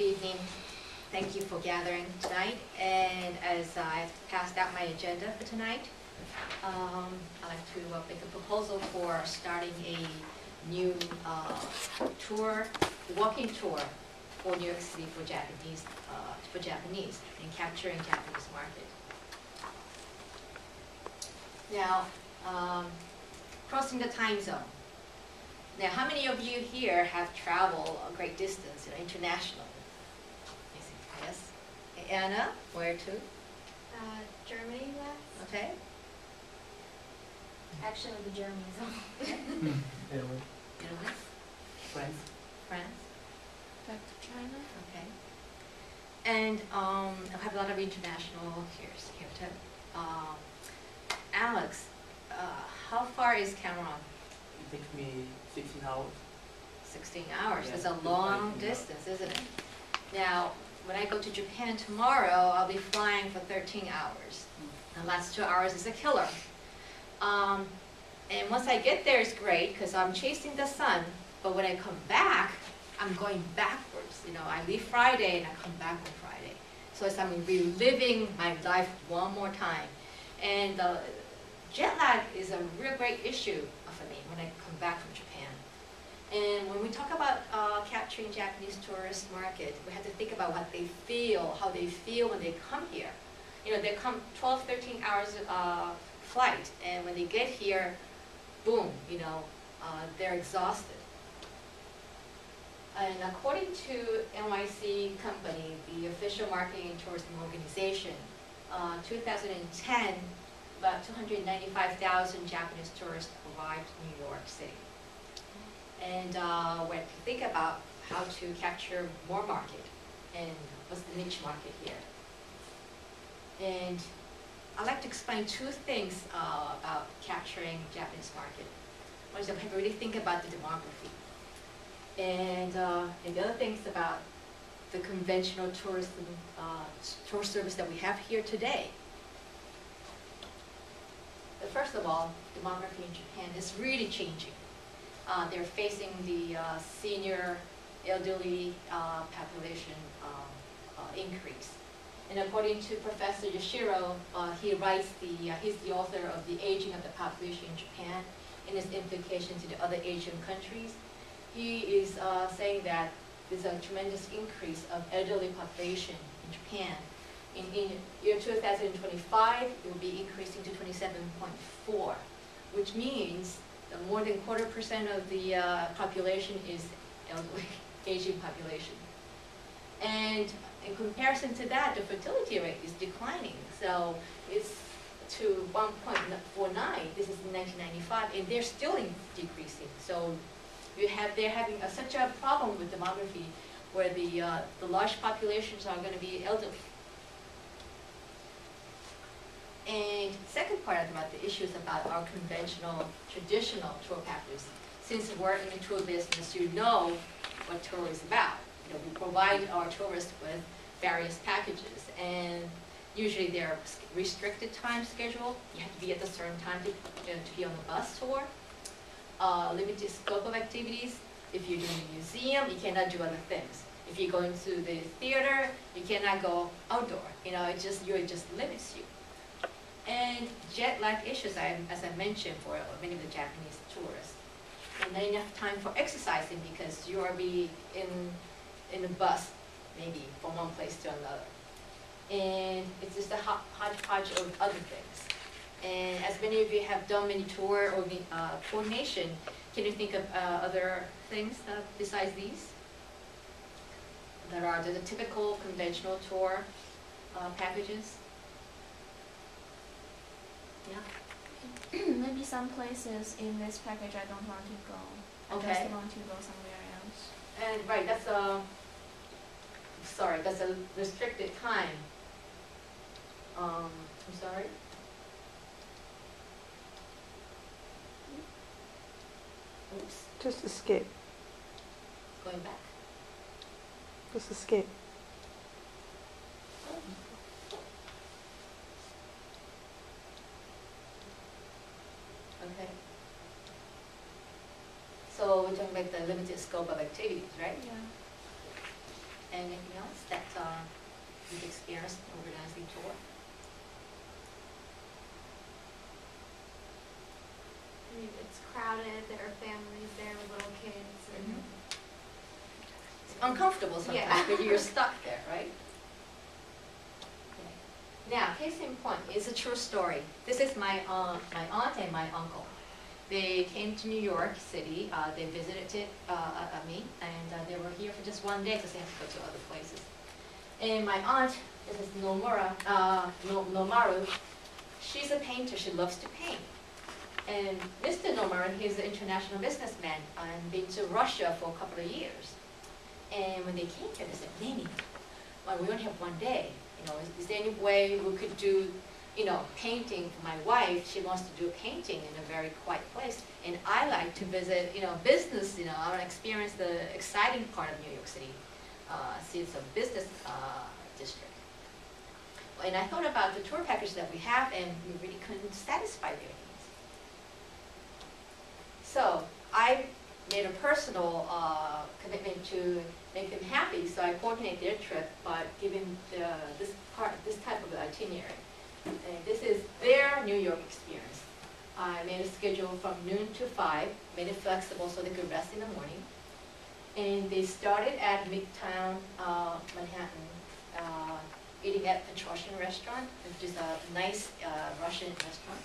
evening. Thank you for gathering tonight. And as I've passed out my agenda for tonight, I'd like to make a proposal for starting a new tour, walking tour for New York City for Japanese and capturing Japanese market. Now, crossing the time zone. Now, how many of you here have traveled a great distance, international? Yes. Anna, where to? Germany last. Okay. Actually, the Germany zone. Italy. Italy. France. France. Back to China. Okay. And I have a lot of international here too. Alex, how far is Cameron? It takes me 16 hours. 16 hours. Yeah, That's a it's long 19 distance, isn't it? Now, when I go to Japan tomorrow, I'll be flying for 13 hours. The last 2 hours is a killer. And once I get there, it's great because I'm chasing the sun. But when I come back, I'm going backwards. I leave Friday and I come back on Friday. So it's I'm reliving my life one more time. And jet lag is a real great issue for me when I come back from Japan. And when we talk about capturing Japanese tourist market, we have to think about what they feel, how they feel when they come here. They come 12, 13 hours flight, and when they get here, boom, they're exhausted. And according to NYC Company, the official marketing and tourism organization, 2010, about 295,000 Japanese tourists arrived in New York City. And we have to think about how to capture more market and what's the niche market here. And I'd like to explain two things about capturing Japanese market. One is that we have to really think about the demography. And the other thing is about the conventional tourism, tour service that we have here today. But first of all, demography in Japan is really changing. They're facing the senior, elderly population increase. And according to Professor Yoshiro, he writes he's the author of The Aging of the Population in Japan and its implications to the other Asian countries. He is saying that there's a tremendous increase of elderly population in Japan. In year 2025, it will be increasing to 27.4, which means that more than 25% of the population is elderly, Asian population. And in comparison to that, the fertility rate is declining. So it's to 1.49. This is in 1995, and they're still decreasing. So they're having such a problem with demography, where the large populations are going to be elderly. And second part about the issues about our conventional, traditional tour packages. Since we're in the tour business, you know what tour is about. We provide our tourists with various packages, and usually they're restricted time schedule. You have to be at a certain time to be on the bus tour. Limited scope of activities. If you're doing a museum, you cannot do other things. If you're going to the theater, you cannot go outdoor. It just limits you. And jet lag issues, as I mentioned, for many of the Japanese tourists. And not enough time for exercising because you are in a bus, maybe from one place to another. And it's just a hodgepodge of other things. And as many of you have done many tour or coordination, can you think of other things besides these that are the typical conventional tour packages? Yeah. Maybe some places in this package I don't want to go. Okay. I just want to go somewhere else. And right, that's a restricted time. I'm sorry. Oops, Just escape. going back. Just escape. Okay. So we're talking about the limited scope of activities, right? Yeah. Anything else that you've experienced in organizing a tour? I mean, it's crowded, there are families there with little kids and. It's uncomfortable sometimes, Yeah. but you're stuck there, right? Okay. Now, case in point, it's a true story. This is my aunt and my uncle. They came to New York City. They visited me, and they were here for just one day because they had to go to other places. And my aunt, this is Nomaru, she's a painter. She loves to paint. And Mr. Nomaru, he's an international businessman and been to Russia for a couple of years. And when they came here, they said, Lenny, well, we only have one day. You know, is there any way we could do, you know, painting for my wife? She wants to do painting in a very quiet place. And I like to visit, you know, business, you know, I want to experience the exciting part of New York City. See, it's a business district. And I thought about the tour package that we have, and we really couldn't satisfy their needs. So I made a personal commitment to make them happy, so I coordinate their trip by giving this type of itinerary. And this is their New York experience. I made a schedule from noon to 5, made it flexible so they could rest in the morning. And they started at Midtown Manhattan, eating at Petrosian restaurant, which is a nice Russian restaurant.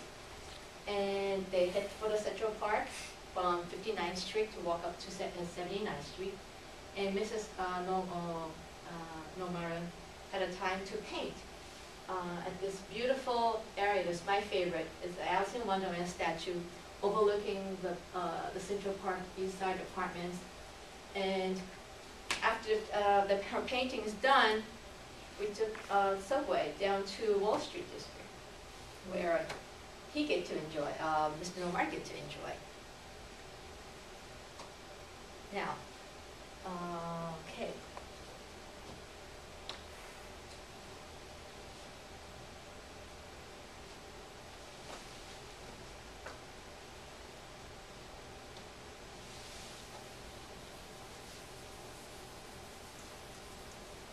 And they head for the Central Park from 59th Street to walk up to 79th Street. And Mrs. Nomaru had a time to paint at this beautiful area. It's my favorite. It's the Alice in Wonderland statue overlooking the Central Park East Side apartments. And after her painting is done, we took a subway down to Wall Street District, where he get to enjoy, Mr. Nomar get to enjoy. Now, okay.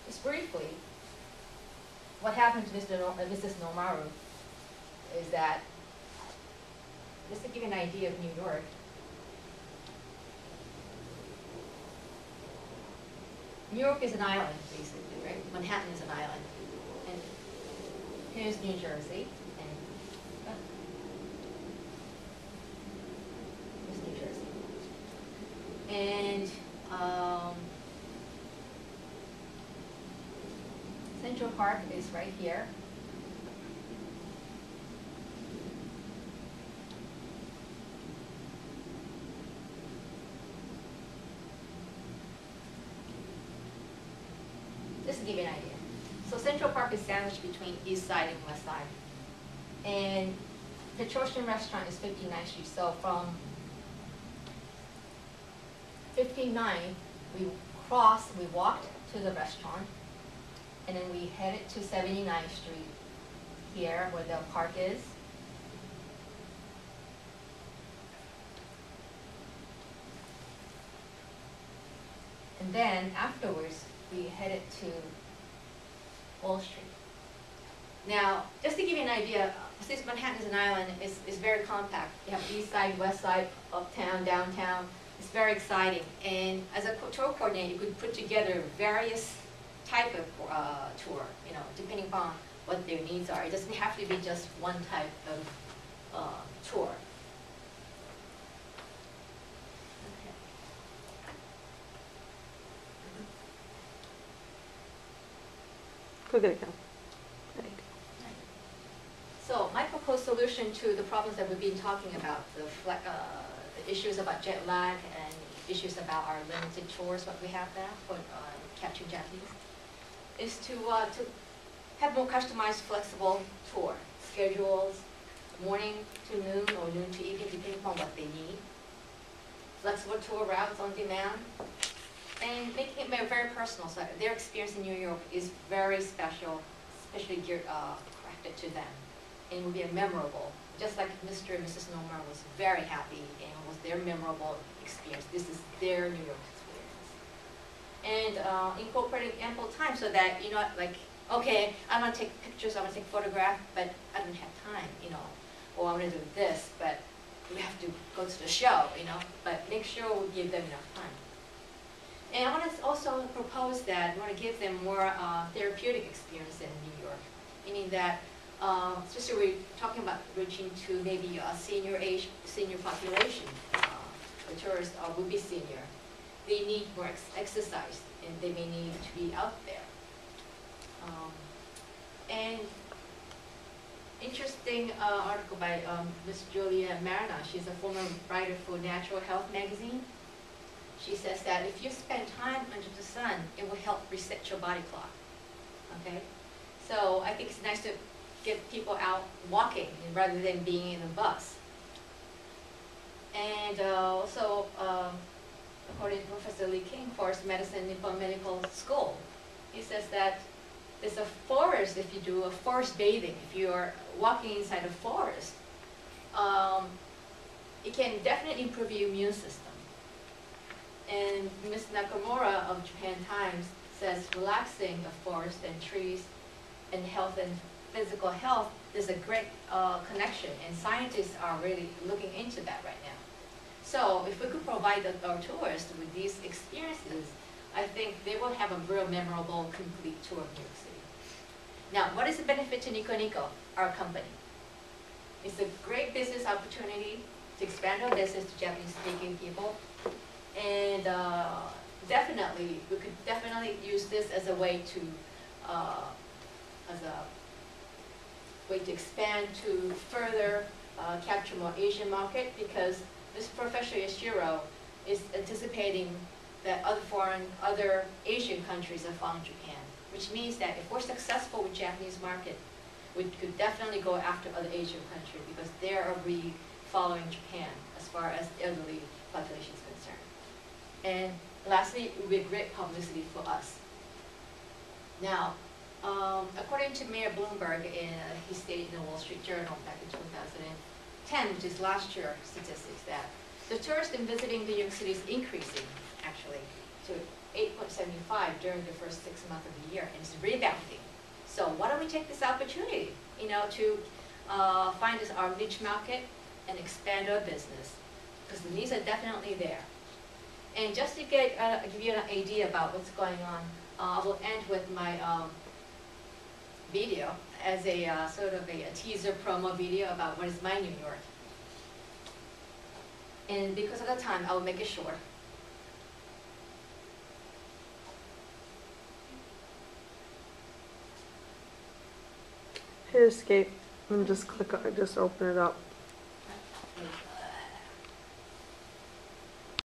Just briefly, what happened to Mrs. Nomaru is that, just to give you an idea of New York, New York is an island, basically, right? Manhattan is an island. And here's New Jersey, and here's New Jersey. And Central Park is right here. Just to give you an idea. So Central Park is sandwiched between East Side and West Side. And the Petrosian restaurant is 59th Street. So from 59, we walked to the restaurant, and then we headed to 79th Street here where the park is. And then afterwards, we headed to Wall Street. Now, just to give you an idea, since Manhattan is an island, it's very compact. You have east side, west side, uptown, downtown. It's very exciting. And as a tour coordinator, you could put together various type of tour, you know, depending upon what their needs are. It doesn't have to be just one type of tour. Go get it, Cal. There you go. So my proposed solution to the problems that we've been talking about, the issues about jet lag and issues about our limited tours, what we have now for capturing Japanese, is to have more customized, flexible tour schedules, morning to noon or noon to evening, depending upon what they need. Flexible tour routes on demand, and making it very personal. So their experience in New York is very special, especially crafted to them, and will be a memorable. Just like Mr. and Mrs. Nomar was very happy and it was their memorable experience. This is their New York experience. and incorporating ample time so that, you know, like, okay, I want to take pictures, I want to take photographs, but I don't have time, you know, or I want to do this, but we have to go to the show, you know, but make sure we give them enough time. And I want to also propose that we want to give them more therapeutic experience in New York, meaning that, especially we're talking about reaching to maybe a senior population. The tourists will be senior. They need more exercise, and they may need to be out there. And interesting article by Ms. Julia Marina. She's a former writer for Natural Health magazine. She says that if you spend time under the sun, it will help reset your body clock. Okay, so I think it's nice to get people out walking rather than being in a bus. And also, according to Professor Lee King, Forest Medicine Nippon Medical School, he says that there's a forest, if you do a forest bathing, if you're walking inside a forest, it can definitely improve your immune system. And Ms. Nakamura of Japan Times says relaxing the forest and trees and health and physical health is a great connection, and scientists are really looking into that right now. So if we could provide our tourists with these experiences, I think they will have a real memorable, complete tour of New York City. Now, what is the benefit to Nico Nico, our company? It's a great business opportunity to expand our business to Japanese-speaking people. And definitely, we could definitely use this as a way to expand to further capture more Asian market, because this Professor Yashiro is anticipating that other Asian countries are following Japan, which means that if we're successful with Japanese market, we could definitely go after other Asian countries because they are really following Japan as far as the elderly population is concerned. And lastly, it would be great publicity for us. Now, according to Mayor Bloomberg, he stated in the Wall Street Journal back in 2010, which is last year statistics, that the tourists in visiting New York City is increasing, actually, to 8.75 during the first 6 months of the year, and it's rebounding. So why don't we take this opportunity, you know, to find our niche market and expand our business, because the needs are definitely there. And just to give you an idea about what's going on, I will end with my video as a sort of a teaser promo video about what is my New York. And because of the time, I will make it short. Hit escape and just click on it, just open it up. Like,